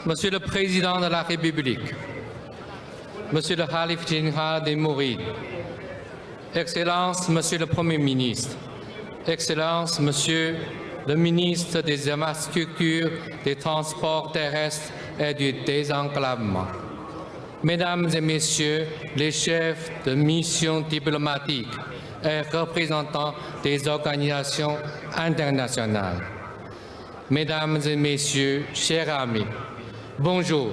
Monsieur le Président de la République, Monsieur le Khalife général des Mourides, Excellences, Monsieur le Premier ministre, Excellences, Monsieur le ministre des Infrastructures, des Transports terrestres et du Désenclavement, Mesdames et Messieurs les chefs de mission diplomatiques et représentants des organisations internationales, Mesdames et Messieurs, chers amis, bonjour.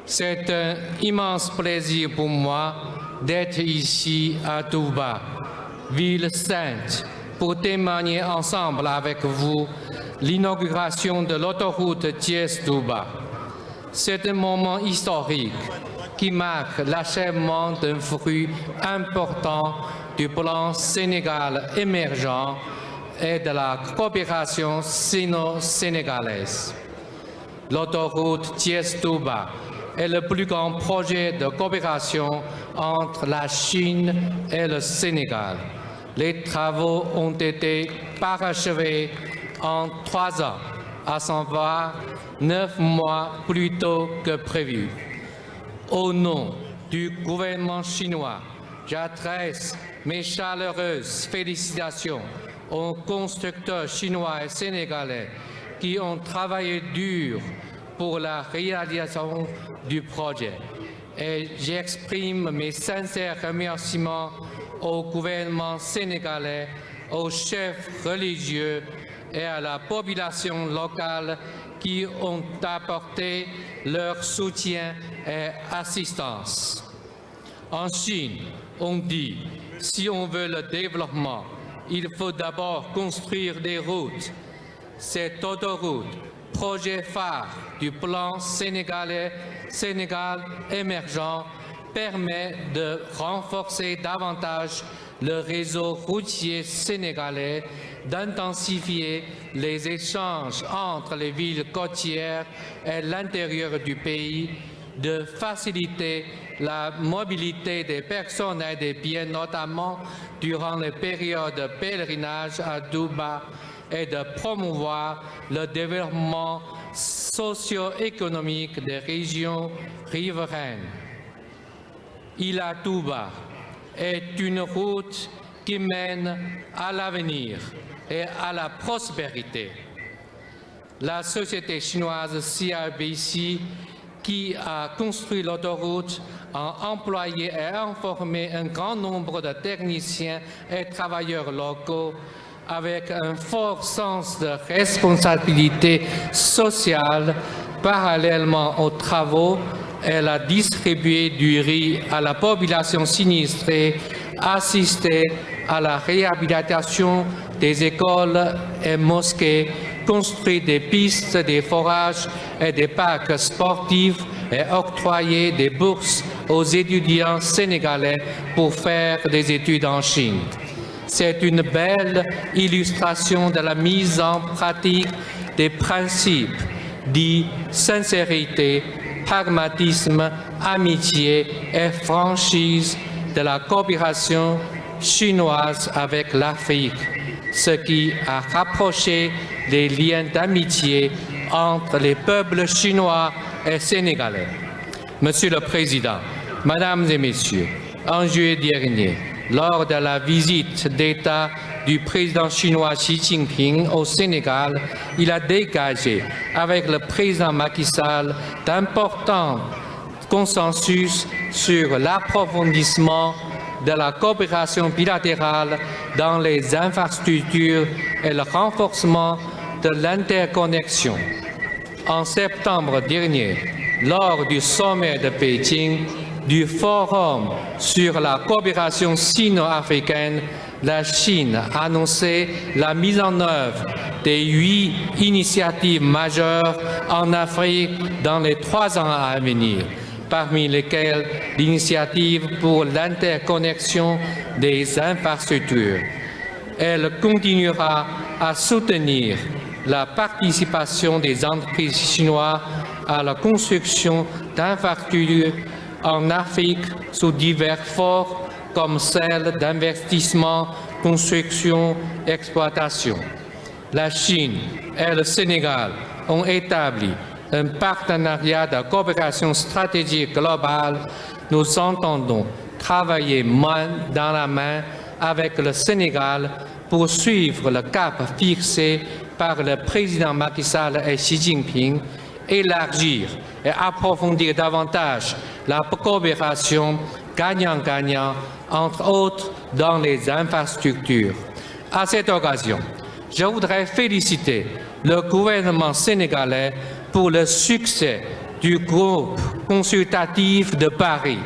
C'est un immense plaisir pour moi d'être ici à Touba, ville sainte, pour témoigner ensemble avec vous l'inauguration de l'autoroute Thiès-Touba. C'est un moment historique qui marque l'achèvement d'un fruit important du plan Sénégal émergent et de la coopération sino-sénégalaise. L'autoroute Thiès-Touba est le plus grand projet de coopération entre la Chine et le Sénégal. Les travaux ont été parachevés en 3 ans, à savoir 9 mois plus tôt que prévu. Au nom du gouvernement chinois, j'adresse mes chaleureuses félicitations aux constructeurs chinois et sénégalais qui ont travaillé dur pour la réalisation du projet. Et j'exprime mes sincères remerciements au gouvernement sénégalais, aux chefs religieux et à la population locale qui ont apporté leur soutien et assistance. En Chine, on dit, si on veut le développement, il faut d'abord construire des routes. Cette autoroute, projet phare du plan Sénégal émergent, permet de renforcer davantage le réseau routier sénégalais, d'intensifier les échanges entre les villes côtières et l'intérieur du pays, de faciliter la mobilité des personnes et des biens, notamment durant les périodes de pèlerinage à Touba, et de promouvoir le développement socio-économique des régions riveraines. Ila Touba est une route qui mène à l'avenir et à la prospérité. La société chinoise CIBC, qui a construit l'autoroute, a employé et informé un grand nombre de techniciens et travailleurs locaux avec un fort sens de responsabilité sociale. Parallèlement aux travaux, elle a distribué du riz à la population sinistrée, assisté à la réhabilitation des écoles et mosquées, construit des pistes, des forages et des parcs sportifs et octroyé des bourses aux étudiants sénégalais pour faire des études en Chine. C'est une belle illustration de la mise en pratique des principes dits sincérité, pragmatisme, amitié et franchise de la coopération chinoise avec l'Afrique, ce qui a rapproché les liens d'amitié entre les peuples chinois et sénégalais. Monsieur le Président, Mesdames et Messieurs, en juillet dernier, lors de la visite d'État du président chinois Xi Jinping au Sénégal, il a dégagé avec le président Macky Sall d'importants consensus sur l'approfondissement de la coopération bilatérale dans les infrastructures et le renforcement de l'interconnexion. En septembre dernier, lors du sommet de Pékin, du Forum sur la coopération sino-africaine, la Chine a annoncé la mise en œuvre des 8 initiatives majeures en Afrique dans les 3 ans à venir, parmi lesquelles l'initiative pour l'interconnexion des infrastructures. Elle continuera à soutenir la participation des entreprises chinoises à la construction d'infrastructures en Afrique sous divers formes comme celle d'investissement, construction, exploitation. La Chine et le Sénégal ont établi un partenariat de coopération stratégique globale, nous entendons travailler main dans la main avec le Sénégal pour suivre le cap fixé par le président Macky Sall et Xi Jinping, élargir et approfondir davantage la coopération gagnant-gagnant, entre autres dans les infrastructures. À cette occasion, je voudrais féliciter le gouvernement sénégalais pour le succès du groupe consultatif de Paris.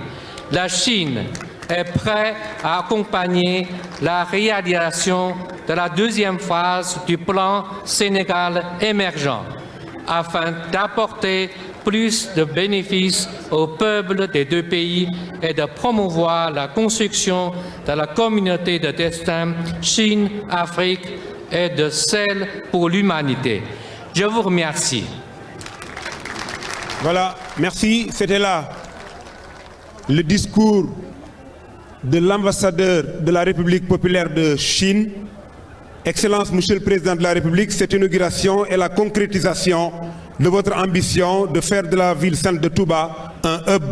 La Chine est prête à accompagner la réalisation de la deuxième phase du plan Sénégal émergent afin d'apporter plus de bénéfices au peuple des deux pays et de promouvoir la construction de la communauté de destin Chine-Afrique et de celle pour l'humanité. Je vous remercie. Voilà, merci. C'était là le discours de l'ambassadeur de la République populaire de Chine. Excellence, Monsieur le Président de la République, cette inauguration est la concrétisation de votre ambition de faire de la ville sainte de Touba un hub.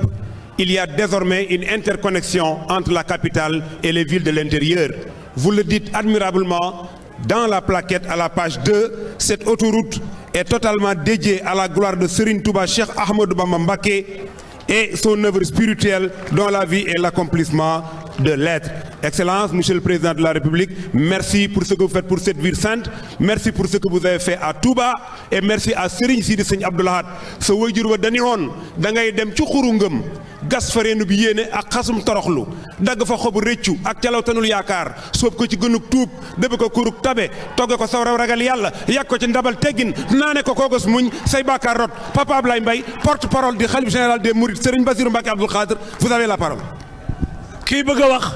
Il y a désormais une interconnexion entre la capitale et les villes de l'intérieur. Vous le dites admirablement dans la plaquette à la page 2, cette autoroute est totalement dédiée à la gloire de Serigne Touba Cheikh Ahmadou Bamba Mbacké et son œuvre spirituelle dont la vie est l'accomplissement de l'être. Excellence, Monsieur le Président de la République, merci pour ce que vous faites pour cette ville sainte, merci pour ce que vous avez fait à Touba et merci à Serigne Sidi Sëñ Abdou Lahad sa wayjur wa dañu woon da ngay dem ci xuru ngëm gas fa reenu bi yéene ak xasum toroxlu dagg fa xobu réccu ak calawtanul yaakaar soob ko ci gënug tuub dëbb ko kuruk tabe togge ko sawraw ragal yàlla yàgg ko ci ndabal teggin naane ko koogos muñ say bàkkaar rot Papa Ablaye Mbaye porte-parole du khalife général des Mourides Serigne Bassirou Mbacké Abdoul Khadr, vous avez la parole. kii bëgg a wax